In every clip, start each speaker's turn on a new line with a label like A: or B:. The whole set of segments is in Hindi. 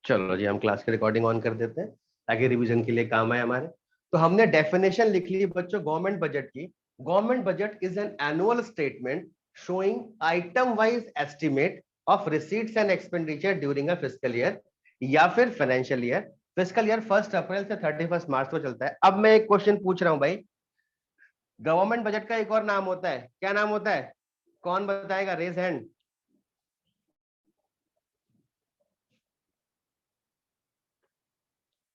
A: चलो जी, हम क्लास की रिकॉर्डिंग ऑन कर देते हैं ताकि रिवीजन के लिए काम आए हमारे। तो हमने डेफिनेशन लिख ली बच्चों गवर्नमेंट बजट की। Government budget is an annual statement showing item wise estimate of receipts and expenditure during a fiscal year या फिर फाइनेंशियल ईयर। फिस्कल ईयर 1 अप्रैल से 31 मार्च को चलता है। अब मैं एक क्वेश्चन पूछ रहा हूं भाई, गवर्नमेंट बजट का एक और नाम होता है, क्या नाम होता है? कौन बताएगा? Raise hand.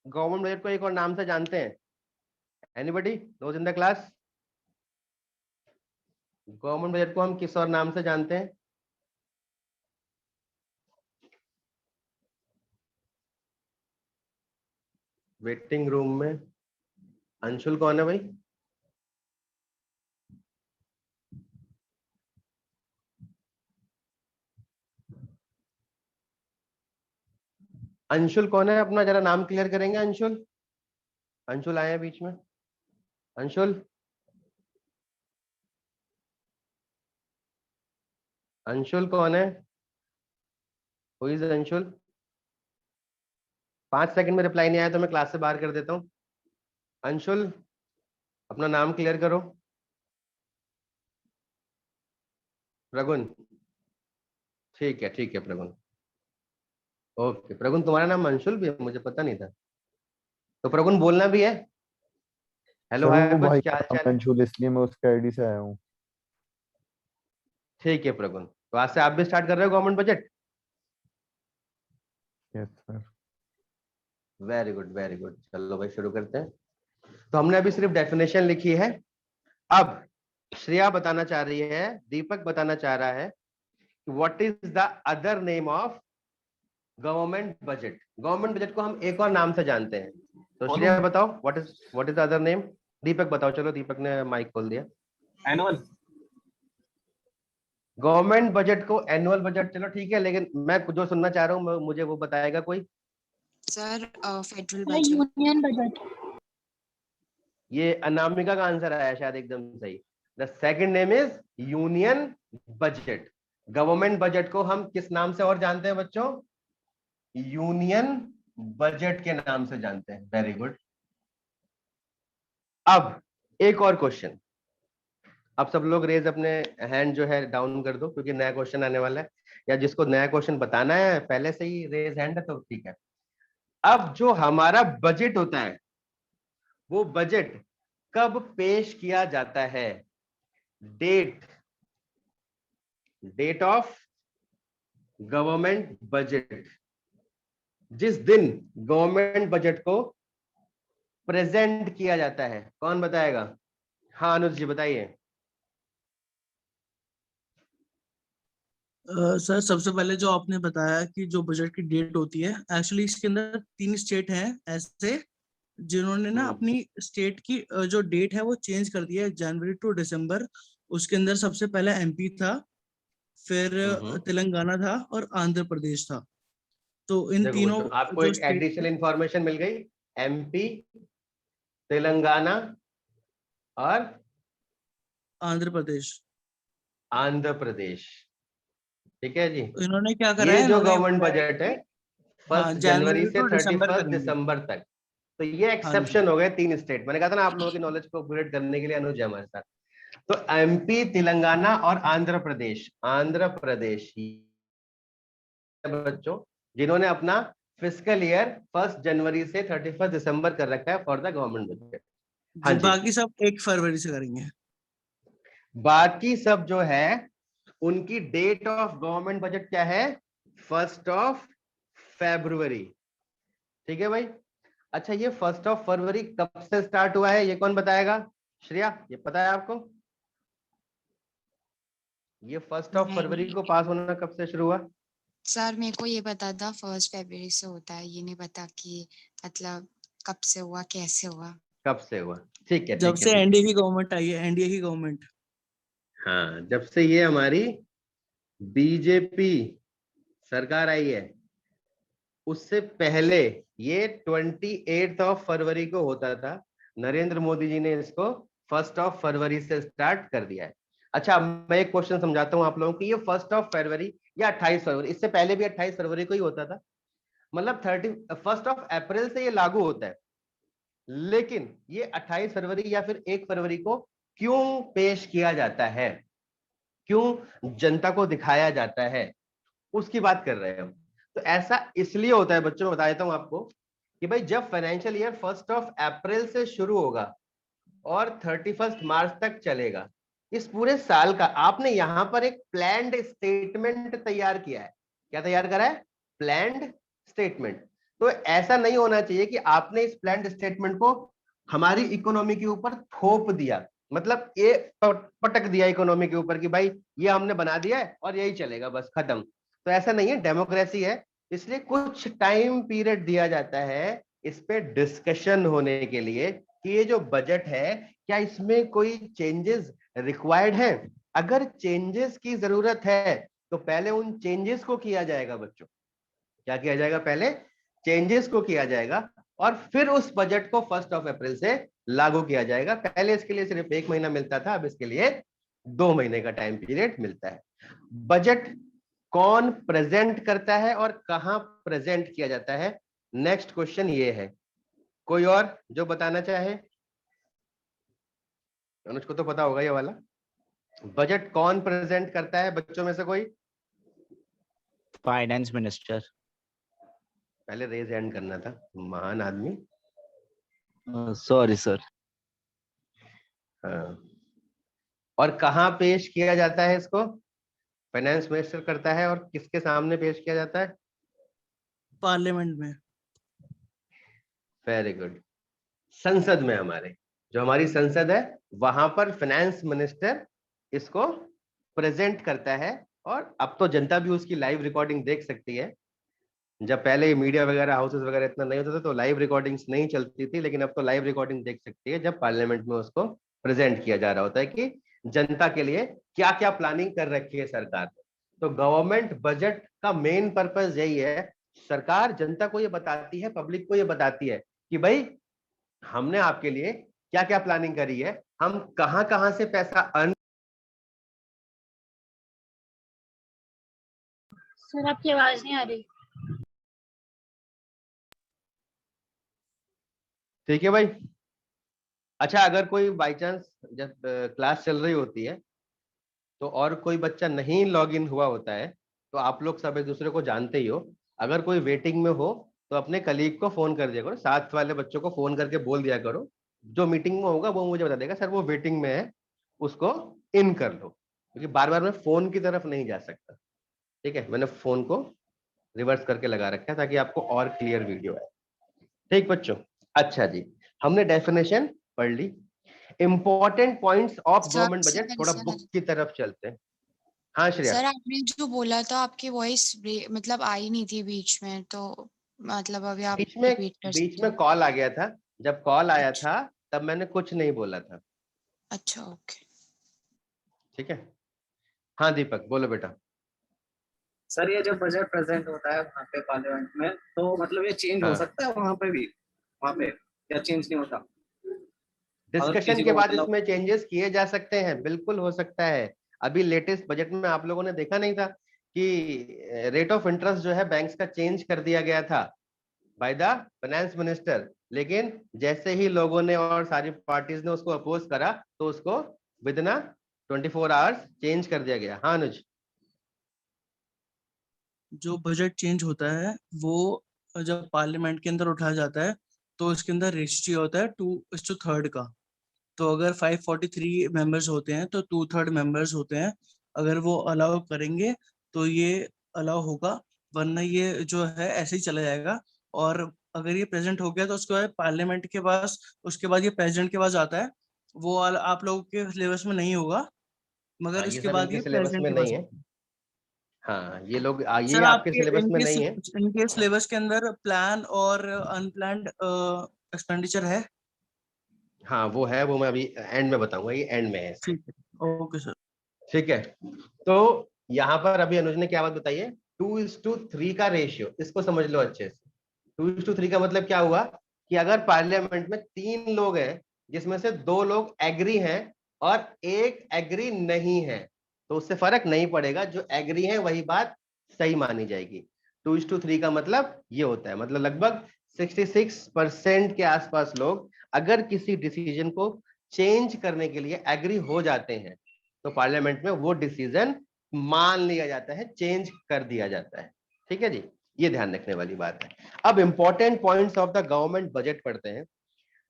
A: गवर्नमेंट बजट को एक और नाम से जानते हैं? Anybody those in the class? Government budget को हम किस और नाम से जानते हैं? वेटिंग रूम में अंशुल कौन है भाई? अंशुल कौन है? अपना जरा नाम क्लियर करेंगे। अंशुल, अंशुल आए हैं बीच में। अंशुल, अंशुल कौन है? Who is Anshul? 5 सेकंड में रिप्लाई नहीं आया तो मैं क्लास से बाहर कर देता हूँ। अंशुल, अपना नाम क्लियर करो। प्रगुन, ठीक है प्रगुन। ओके प्रगुन, तुम्हारा नाम अंशुल भी है, मुझे पता नहीं था। तो प्रगुन बोलना भी है। हेलो
B: सर
A: हाय
B: वो
A: बस,
B: भाई
A: क्या
B: का
A: हाल
B: नाम
A: चाल है?
B: अंशुल, इसलिए मैं उसके आईडी से आया हूँ।
A: ठीक है प्रगुन, तो आज से आप भी स्टार्ट कर रहे हो government budget.
B: Yes sir.
A: Very good very good, चलो भाई शुरू करते हैं। तो हमने अभी सिर्फ डेफिनेशन लिखी है। अब श्रेया बताना चाह रही है, दीपक बताना चाह रहा है what is the other name of government budget. Government budget को हम एक और नाम से जानते हैं। तो श्रेया बताओ what is the other name. Deepak बताओ। चलो दीपक ने माइक खोल दिया।
C: एनुअल।
A: गवर्नमेंट बजट को एनुअल बजट, चलो ठीक है, लेकिन मैं जो सुनना चाह रहा हूँ मुझे वो बताएगा कोई।
D: Sir federal budget.
E: Union budget.
A: ये अनामिका का आंसर आया शायद एकदम सही। The second name is union budget. Government budget को हम किस नाम से और जानते हैं बच्चों? यूनियन बजट के नाम से जानते हैं। Very good. अब एक और क्वेश्चन। अब सब लोग रेज अपने हैंड जो है डाउन कर दो, क्योंकि नया क्वेश्चन आने वाला है, या जिसको नया क्वेश्चन बताना है पहले से ही रेज हैंड है तो ठीक है। अब जो हमारा बजट होता है, वो बजट कब पेश किया जाता है? Date, date of government budget. जिस दिन गवर्नमेंट बजट को प्रेजेंट किया जाता है, कौन बताएगा? हाँ अनुज जी बताइए।
F: सर सबसे पहले जो आपने बताया कि जो बजट की डेट होती है, एक्चुअली इसके अंदर 3 स्टेट हैं ऐसे जिन्होंने ना अपनी स्टेट की जो डेट है वो चेंज कर दिया है, जनवरी टू दिसंबर। उसके अंदर सबसे पहले एमपी था, फिर तेलंगाना था और आंध्र प्रदेश था। तो इन
A: देखो
F: तीनों
A: बच्चों, आपको
F: जो
A: एक एडिशनल इंफॉर्मेशन मिल गई। एमपी, तेलंगाना और
F: आंध्र प्रदेश,
A: आंध्र प्रदेश। ठीक है जी।
F: इन्होंने क्या करा
A: ये
F: है,
A: जो
F: इन्होंने
A: गवर्नमेंट बजट है
F: हाँ
A: 1 जनवरी
F: जनवरी
A: से
F: टू दिसंबर
A: 31
F: करेंगे।
A: दिसंबर तक। तो ये
F: हाँ जी।
A: एक्सेप्शन हो गए 3 स्टेट। मैंने कहा था ना आप लोगों की नॉलेज को अपग्रेड करने के लिए अनुज है हमारे साथ। तो एमपी, तेलंगाना और आंध्र प्रदेश, आंध्र प्रदेश बच्चों जिन्होंने अपना फिस्कल ईयर 1 जनवरी से 31 दिसंबर कर रखा है फॉर द गवर्नमेंट बजट। हाँ
F: जी,
A: जी।
F: बाकी सब 1 फरवरी से करेंगे।
A: बाकी सब जो है उनकी डेट ऑफ गवर्नमेंट बजट क्या है? 1 फरवरी। ठीक है भाई। अच्छा, ये 1 फरवरी कब से स्टार्ट हुआ है, ये कौन बताएगा? श्रेया, ये पता है आपको? ये 1 फरवरी
D: नहीं
A: को पास होना कब से शुरू हुआ?
D: सर, मेरे को ये पता था 1 फरवरी से होता है, ये नहीं पता कि मतलब कब से हुआ, कैसे हुआ।
A: कब से हुआ? ठीक है
F: जब
A: ठीक है
F: से
A: ठीक है।
F: एनडीए की गवर्नमेंट आई है, एनडीए की गवर्नमेंट।
A: हाँ, जब से ये हमारी बीजेपी सरकार आई है, उससे पहले ये 28 फरवरी को होता था। नरेंद्र मोदी जी ने इसको 1 फरवरी से स्टार्ट कर दिया है। अच्छा, मैं एक क्वेश्चन समझाता हूं आप लोगों को। ये 1 फरवरी या 28 फरवरी, इससे पहले भी 28 फरवरी को ही होता था, मतलब 31 से ये लागू होता है, लेकिन ये 28 फरवरी या फिर 1 फरवरी को क्यों पेश किया जाता है, क्यों जनता को दिखाया जाता है, उसकी बात कर रहे हैं हम। तो ऐसा इसलिए होता है बच्चों, बता देता हूं आपको कि भाई जब फाइनेंशियल ईयर 1 अप्रैल से शुरू होगा और 31 मार्च तक चलेगा, इस पूरे साल का आपने यहां पर एक प्लान्ड स्टेटमेंट तैयार किया है। क्या तैयार करा है? Planned statement. तो ऐसा नहीं होना चाहिए कि आपने इस प्लान्ड स्टेटमेंट को हमारी इकोनॉमी के ऊपर थोप दिया, मतलब ये पटक दिया इकोनॉमी के ऊपर कि भाई ये हमने बना दिया है और यही चलेगा, बस खत्म। तो ऐसा नहीं है, डेमोक्रेसी है, इसलिए कुछ टाइम पीरियड दिया जाता है इस पे डिस्कशन होने के लिए कि ये जो बजट है क्या इसमें कोई चेंजेस रिक्वायर्ड है। अगर चेंजेस की जरूरत है तो पहले उन चेंजेस को किया जाएगा बच्चों। क्या किया जाएगा? पहले चेंजेस को किया जाएगा और फिर उस बजट को 1 अप्रैल से लागू किया जाएगा। पहले इसके लिए सिर्फ 1 महीना मिलता था, अब इसके लिए 2 महीने का टाइम पीरियड मिलता है। बजट कौन प्रेजेंट करता है और कहां प्रेजेंट किया जाता है, नेक्स्ट क्वेश्चन ये है। कोई और जो बताना चाहे? अनुज को तो पता होगा ये वाला। बजट कौन प्रेजेंट करता है बच्चों में से कोई?
C: Finance minister.
A: पहले रेज हैंड करना था, महान आदमी।
C: Sorry sir.
A: हाँ। और कहां पेश किया जाता है इसको? फाइनेंस मिनिस्टर करता है और किसके सामने पेश किया जाता है?
F: पार्लियामेंट में।
A: Very good. संसद में, हमारे जो हमारी संसद है वहां पर फाइनेंस मिनिस्टर इसको प्रेजेंट करता है। और अब तो जनता भी उसकी लाइव रिकॉर्डिंग देख सकती है। जब पहले मीडिया वगैरह हाउसेस वगैरह इतना नहीं होता था तो लाइव रिकॉर्डिंग्स नहीं चलती थी, लेकिन अब तो लाइव रिकॉर्डिंग देख सकती है जब पार्लियामेंट में उसको प्रेजेंट किया जा रहा होता है कि जनता के लिए क्या क्या प्लानिंग कर रखी है सरकार ने। तो गवर्नमेंट बजट का मेन पर्पस यही है, सरकार जनता को ये बताती है, पब्लिक को ये बताती है कि भाई हमने आपके लिए क्या क्या प्लानिंग करी है, हम कहां कहां से पैसा अर्न।
E: सर आपकी आवाज नहीं आ रही।
A: ठीक है भाई। अच्छा, अगर कोई बाई चांस जब क्लास चल रही होती है तो और कोई बच्चा नहीं लॉग इन हुआ होता है, तो आप लोग सब एक दूसरे को जानते ही हो, अगर कोई वेटिंग में हो तो अपने कलीग को फोन कर दिया करो, साथ वाले बच्चों को फोन करके बोल दिया करो, जो मीटिंग में होगा वो मुझे बता देगा सर वो वेटिंग में है, उसको इन कर लो, क्योंकि बार बार मैं फोन की तरफ नहीं जा सकता। ठीक है, मैंने फोन को रिवर्स करके लगा रखा है ताकि आपको और क्लियर वीडियो आए। ठीक बच्चों, अच्छा जी, हमने डेफिनेशन पढ़ ली। Important points of government budget, थोड़ा बुक की तरफ चलते हैं। हाँ श्रेया।
D: सर आपने जो बोला था आपकी वॉइस मतलब आई नहीं थी बीच में, तो मतलब अभी आप रिपीट कर
A: बीच
D: सकते
A: में
D: हैं?
A: कॉल आ गया था, जब कॉल आया
D: अच्छा।
A: था तब मैंने कुछ नहीं बोला था।
D: अच्छा ओके।
A: ठीक है, हाँ दीपक बोलो बेटा।
G: सर ये जब बजट प्रेजेंट होता है वहाँ पे पार्लियामेंट में, तो मतलब ये चेंज हो
A: हाँ।
G: सकता है वहाँ पे भी, वहाँ पे या चेंज नहीं होता?
A: डिस्कशन के बाद इसमें चेंजेस किए जा सकते हैं, बिल्कुल हो सकता है। अभी लेटेस्ट बजट में आप लोगों ने देखा नहीं था कि रेट ऑफ इंटरेस्ट जो है बैंक्स का चेंज कर दिया गया था बाय द फाइनेंस मिनिस्टर, लेकिन जैसे ही लोगों ने और सारी पार्टीज ने उसको अपोज करा तो उसको विद इन 24 आवर्स चेंज कर दिया गया। हाँ अनुज।
F: जो बजट चेंज होता है वो जब पार्लियामेंट के अंदर उठाया जाता है तो इसके अंदर रेशियो होता है 2:3 का। तो अगर 543 मेंबर्स होते हैं तो 2/3 मेंबर्स होते हैं। अगर वो अलाउ करेंगे तो ये अलाउ होगा, वरना ये जो है ऐसे ही चला जाएगा। और अगर ये प्रेजेंट हो गया तो उसके बाद पार्लियामेंट के पास, उसके बाद ये प्रेसिडेंट के पास आता है। वो आप लोगों के सिलेबस में नहीं होगा, मगर
A: हाँ, ये
F: उसके
A: सब
F: बाद
A: इनके
F: ये
A: सिलेबस
F: प्रेसिडेंट
A: में
F: के पास
A: नहीं है।
F: आता है।
A: हाँ ये लोग ये
F: सर
A: आपके
F: आपके
A: सिलेबस में नहीं है।
F: इनके सिलेबस के अंदर प्लान और अनप्लान्ड एक्सपेंडिचर है।
A: हाँ वो है, वो मैं अभी एंड में बताऊंगा, ये एंड में है।
F: ठीक है, ओके सर।
A: ठीक है, तो यहाँ पर अभी अनुज ने क्या बात बताई है, 2:3 का रेशियो, इसको समझ लो अच्छे से। 2:3 का मतलब क्या हुआ कि अगर पार्लियामेंट में 3 लोग हैं जिसमें से 2 लोग एग्री हैं और 1 एग्री नहीं है, तो उससे फर्क नहीं पड़ेगा, जो एग्री है वही बात सही मानी जाएगी। 2:3 का मतलब ये होता है, मतलब लगभग 66% के आसपास लोग अगर किसी डिसीजन को चेंज करने के लिए एग्री हो जाते हैं तो पार्लियामेंट में वो डिसीजन मान लिया जाता है, चेंज कर दिया जाता है। ठीक है जी, ये ध्यान रखने वाली बात है। अब important points of the government budget पढ़ते हैं।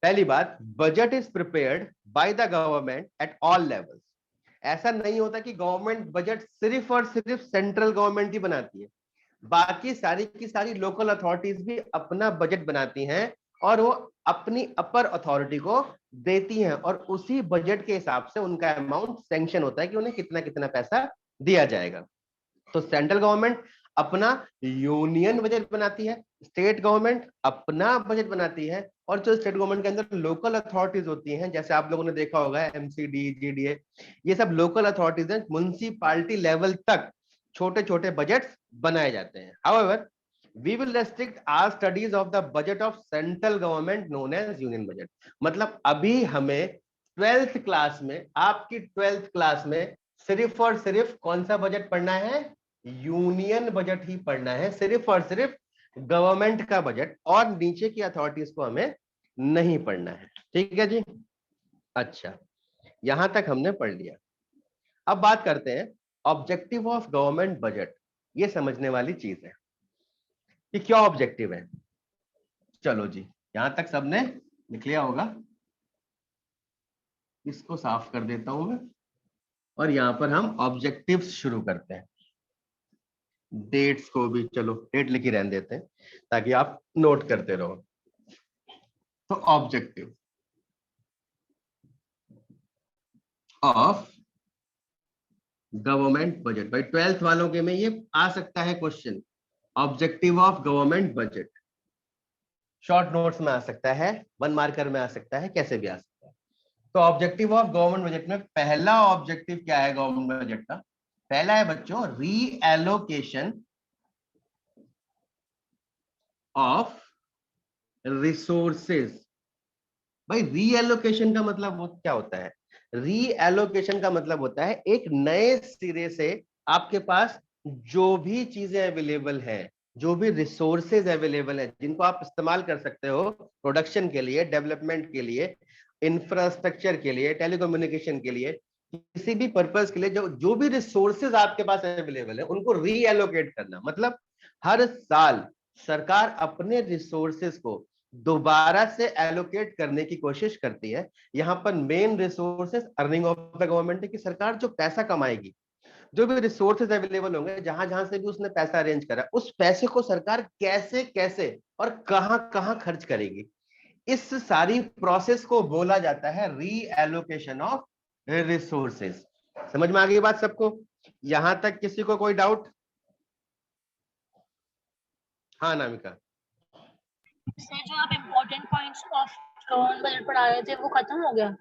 A: पहली बात, budget is prepared by the government at all levels. ऐसा नहीं होता कि गवर्नमेंट बजट सिर्फ और सिर्फ सेंट्रल गवर्नमेंट ही बनाती है, बाकी सारी की सारी लोकल अथॉरिटीज भी अपना बजट बनाती हैं और वो अपनी अपर अथॉरिटी को देती हैं और उसी बजट के हिसाब से उनका अमाउंट सैंक्शन होता है कि उन्हें कितना कितना पैसा दिया जाएगा। तो सेंट्रल गवर्नमेंट अपना यूनियन बजट बनाती है, स्टेट गवर्नमेंट अपना बजट बनाती है, और जो स्टेट गवर्नमेंट के अंदर लोकल अथॉरिटीज होती हैं, जैसे आप लोगों ने देखा होगा एमसीडी, जीडीए, ये सब लोकल अथॉरिटीज हैं, म्युनिसिपैलिटी लेवल तक छोटे छोटे बजट्स बनाए जाते हैं। However, we will restrict our studies of the budget of central government known as union budget। मतलब अभी हमें 12th क्लास में, आपकी 12th क्लास में सिर्फ और सिर्फ कौन सा बजट पढ़ना है? यूनियन बजट ही पढ़ना है, सिर्फ और सिर्फ गवर्नमेंट का बजट, और नीचे की अथॉरिटीज को हमें नहीं पढ़ना है। ठीक है जी, अच्छा, यहां तक हमने पढ़ लिया। अब बात करते हैं ऑब्जेक्टिव ऑफ गवर्नमेंट बजट। ये समझने वाली चीज है कि क्या ऑब्जेक्टिव है। चलो जी, यहां तक सबने लिख लिया होगा, इसको साफ कर देता हूं मैं, और यहां पर हम ऑब्जेक्टिव्स शुरू करते हैं। डेट्स को भी चलो डेट लिखी रहने देते हैं ताकि आप नोट करते रहो। तो ऑब्जेक्टिव ऑफ गवर्नमेंट बजट, भाई 12th वालों के में ये आ सकता है question, objective of government budget. Short notes में आ सकता है, 1 मार्कर में आ सकता है, कैसे भी आ सकता है। तो ऑब्जेक्टिव ऑफ गवर्नमेंट बजट में पहला ऑब्जेक्टिव क्या है गवर्नमेंट बजट का? पहला है बच्चों रीएलोकेशन ऑफ रिसोर्सेज। भाई रीएलोकेशन का मतलब वो क्या होता है? रीएलोकेशन का मतलब होता है एक नए सिरे से आपके पास जो भी चीजें अवेलेबल हैं, जो भी रिसोर्सेज अवेलेबल हैं, जिनको आप इस्तेमाल कर सकते हो प्रोडक्शन के लिए, डेवलपमेंट के लिए, इंफ्रास्ट्रक्चर के लिए, टेलीकम्युनिकेशन के लिए, किसी भी पर्पस के लिए, जो भी रिसोर्सेज आपके पास अवेलेबल है उनको रीएलोकेट करना। मतलब हर साल सरकार अपने रिसोर्सेज को दोबारा से एलोकेट करने की कोशिश करती है। यहाँ पर main resources earning of the government है कि सरकार जो पैसा कमाएगी, जो भी रिसोर्सेज अवेलेबल होंगे, जहां जहां से भी उसने पैसा अरेंज करा, उस पैसे को सरकार कैसे कैसे और कहां कहां खर्च करेगी, इस सारी प्रोसेस को बोला जाता है रीएलोकेशन ऑफ रिसोर्सेज। समझ में आ गई बात सबको? यहां तक किसी को कोई डाउट? हाँ नामिका।
E: सर जो आप important points of government budget पढ़ा रहे थे वो खत्म हो गया?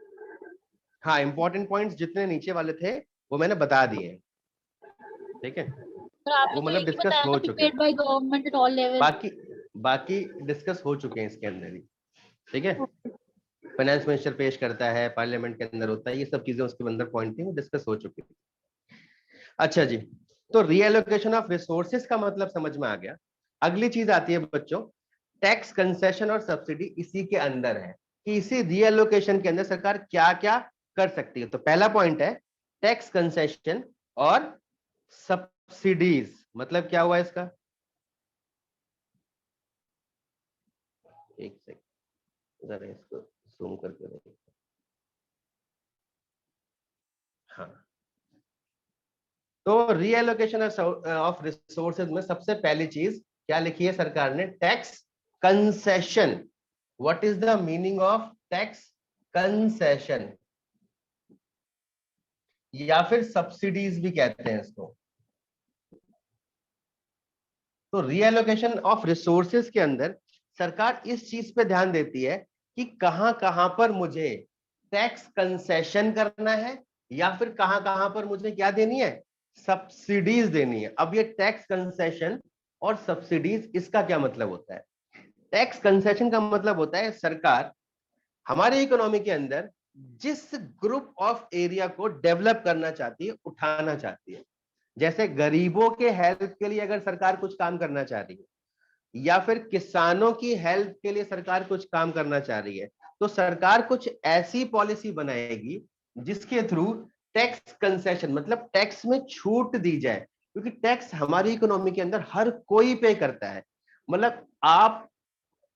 A: हाँ, इंपॉर्टेंट पॉइंट्स जितने नीचे वाले थे वो मैंने बता दिए हैं। ठीक है,
E: सर आपने
A: वो
E: तो
A: मतलब
E: एक ही
A: डिस्कस
E: बताया
A: हो
E: ना,
A: चुके
E: prepared by government at all level.
A: बाकी डिस्कस हो चुके हैं इसके अंदर ही। ठीक है, फाइनेंस मिनिस्टर पेश करता है, पार्लियामेंट के अंदर होता है, ये सब चीजें उसके अंदर पॉइंट थी, वो डिस्कस हो चुकी थी। अच्छा जी, तो रीएलोकेशन ऑफ रिसोर्सेज का मतलब समझ में आ गया। अगली चीज आती है बच्चों टैक्स कंसेशन और सब्सिडी, इसी के अंदर है कि इसी रीएलोकेशन के अंदर सरकार क्या क्या कर सकती है। तो पहला पॉइंट है टैक्स कंसेशन और सब्सिडीज। मतलब क्या हुआ इसका? एक सेकंड, जरा इसको जूम करके देखो। हाँ, तो रीएलोकेशन ऑफ रिसोर्सेज में सबसे पहली चीज क्या लिखी है सरकार ने? Tax concession. What is the meaning of tax concession, या फिर सब्सिडीज भी कहते हैं इसको। तो रीएलोकेशन ऑफ रिसोर्सेज के अंदर सरकार इस चीज पे ध्यान देती है कि कहां कहां पर मुझे टैक्स कंसेशन करना है या फिर कहां कहां पर मुझे क्या देनी है? सब्सिडीज देनी है। अब ये टैक्स कंसेशन और सब्सिडीज, इसका क्या मतलब होता है? टैक्स कंसेशन का मतलब होता है सरकार हमारे इकोनॉमी के अंदर जिस ग्रुप ऑफ एरिया को डेवलप करना चाहती है, उठाना चाहती है, जैसे गरीबों के हेल्प के लिए अगर सरकार कुछ काम करना चाह रही है या फिर किसानों की हेल्प के लिए सरकार कुछ काम करना चाह रही है, तो सरकार कुछ ऐसी पॉलिसी बनाएगी जिसके थ्रू टैक्स कंसेशन मतलब टैक्स में छूट दी जाए, क्योंकि टैक्स हमारी इकोनॉमी के अंदर हर कोई पे करता है। मतलब आप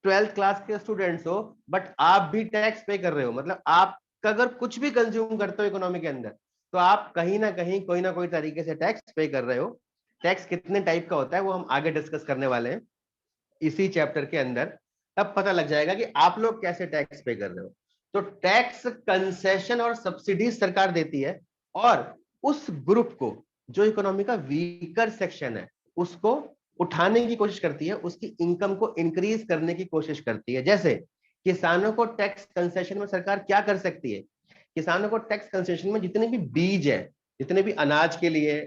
A: 12th क्लास के स्टूडेंट्स हो बट आप भी टैक्स पे कर रहे हो, मतलब आप अगर कुछ भी कंज्यूम करते हो इकोनॉमी के अंदर तो आप कहीं ना कहीं कोई ना कोई तरीके से टैक्स पे कर रहे हो। टैक्स कितने टाइप का होता है वो हम आगे डिस्कस करने वाले हैं इसी चैप्टर के अंदर, तब पता लग जाएगा कि आप लोग कैसे टैक्स पे कर रहे हो। तो टैक्स कंसेशन और सब्सिडी सरकार देती है और उस ग्रुप को जो इकोनॉमी का वीकर सेक्शन है उसको उठाने की कोशिश करती है, उसकी इनकम को इंक्रीज करने की कोशिश करती है। जैसे किसानों को टैक्स कंसेशन में सरकार क्या कर सकती है, किसानों को टैक्स कंसेशन में जितने भी बीज है, जितने भी अनाज के लिए,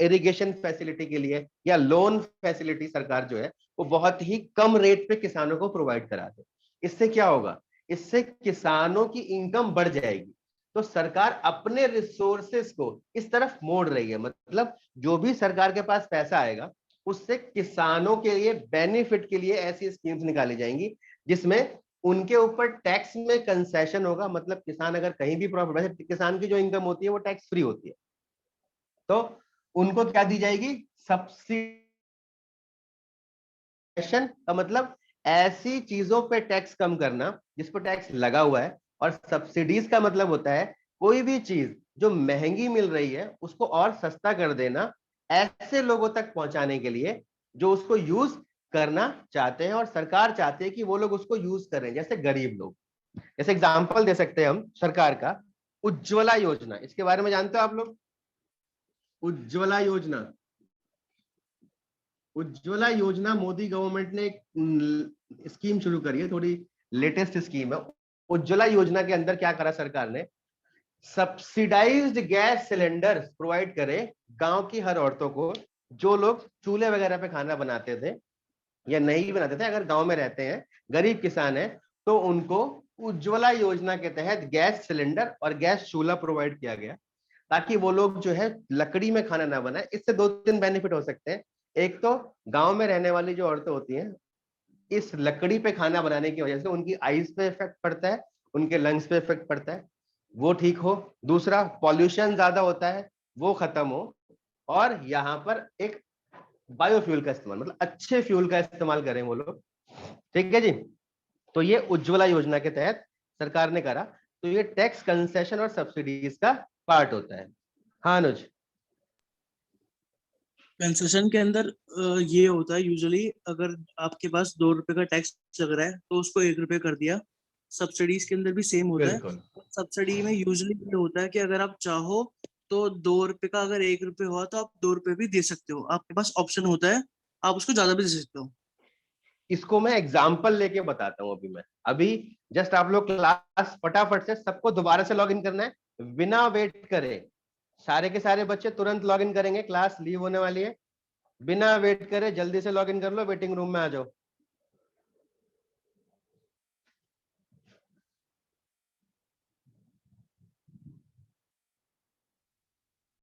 A: इरिगेशन फैसिलिटी के लिए या लोन फैसिलिटी सरकार जो है वो बहुत ही कम रेट पे किसानों को प्रोवाइड करा दे। इससे क्या होगा, इससे किसानों की इनकम बढ़ जाएगी। तो सरकार अपने रिसोर्सेस को इस तरफ मोड़ रही है, मतलब जो भी सरकार के पास पैसा आएगा उससे किसानों के लिए बेनिफिट के लिए ऐसी स्कीम्स निकाली जाएंगी जिसमें उनके ऊपर टैक्स में कंसेशन होगा। मतलब किसान अगर कहीं भी प्रॉफिट, वैसे किसान की जो इनकम होती है वो टैक्स फ्री होती है, तो उनको क्या दी जाएगी, सब्सिडी का मतलब ऐसी चीजों पे टैक्स कम करना जिस पर टैक्स लगा हुआ है, और सब्सिडीज का मतलब होता है कोई भी चीज जो महंगी मिल रही है उसको और सस्ता कर देना ऐसे लोगों तक पहुंचाने के लिए जो उसको यूज करना चाहते हैं और सरकार चाहती है कि वो लोग उसको यूज करें, जैसे गरीब लोग। जैसे एग्जांपल दे सकते हैं हम सरकार का उज्ज्वला योजना, इसके बारे में जानते हो आप लोग? उज्ज्वला योजना, उज्ज्वला योजना मोदी गवर्नमेंट ने एक स्कीम शुरू करी है, थोड़ी लेटेस्ट स्कीम है। उज्ज्वला योजना के अंदर क्या करा सरकार ने, सब्सिडाइज्ड गैस सिलेंडर प्रोवाइड करे गांव की हर औरतों को जो लोग चूल्हे वगैरह पे खाना बनाते थे या नहीं बनाते थे, अगर गांव में रहते हैं, गरीब किसान है, तो उनको उज्ज्वला योजना के तहत गैस सिलेंडर और गैस चूल्हा प्रोवाइड किया गया ताकि वो लोग जो है लकड़ी में खाना ना बनाए। इससे 2-3 बेनिफिट हो सकते हैं। एक तो गांव में रहने वाली जो औरतें होती हैं, इस लकड़ी पे खाना बनाने की वजह से उनकी आईज पे इफेक्ट पड़ता है, उनके लंग्स पे इफेक्ट पड़ता है, वो ठीक हो। दूसरा, पॉल्यूशन ज्यादा होता है वो खत्म हो, और यहाँ पर एक बायोफ्यूल का इस्तेमाल, मतलब अच्छे फ्यूल का इस्तेमाल करें वो लोग। ठीक है जी, तो ये उज्ज्वला योजना के तहत सरकार ने करा, तो ये टैक्स कंसेशन और सब्सिडीज का पार्ट होता है। हाँ अनुज।
F: कंसेशन के अंदर ये होता है यूजुअली अगर आपके पास 2 रुपए का टैक्स लग रहा है तो उसको 1 रुपए कर दिया। सब्सिडीज के अंदर भी सेम होता है।
A: बिल्कुल
F: सब्सिडी में यूजुअली ये होता है कि अगर आप चाहो तो 2 रुपए का अगर 1 रुपए हुआ तो आप 2 रुपए भी दे सकते हो, आपके पास ऑप्शन होता है, आप उसको ज्यादा भी दे सकते हो।
A: इसको मैं एग्जांपल लेके बताता हूं। अभी जस्ट आप लोग क्लास फटाफट से सबको दोबारा से लॉगिन करना है, बिना वेट करे। सारे के सारे बच्चे तुरंत लॉगिन करेंगे, क्लास लीव होने वाली है। बिना वेट करे जल्दी से लॉगिन कर लो, वेटिंग रूम में आ जाओ।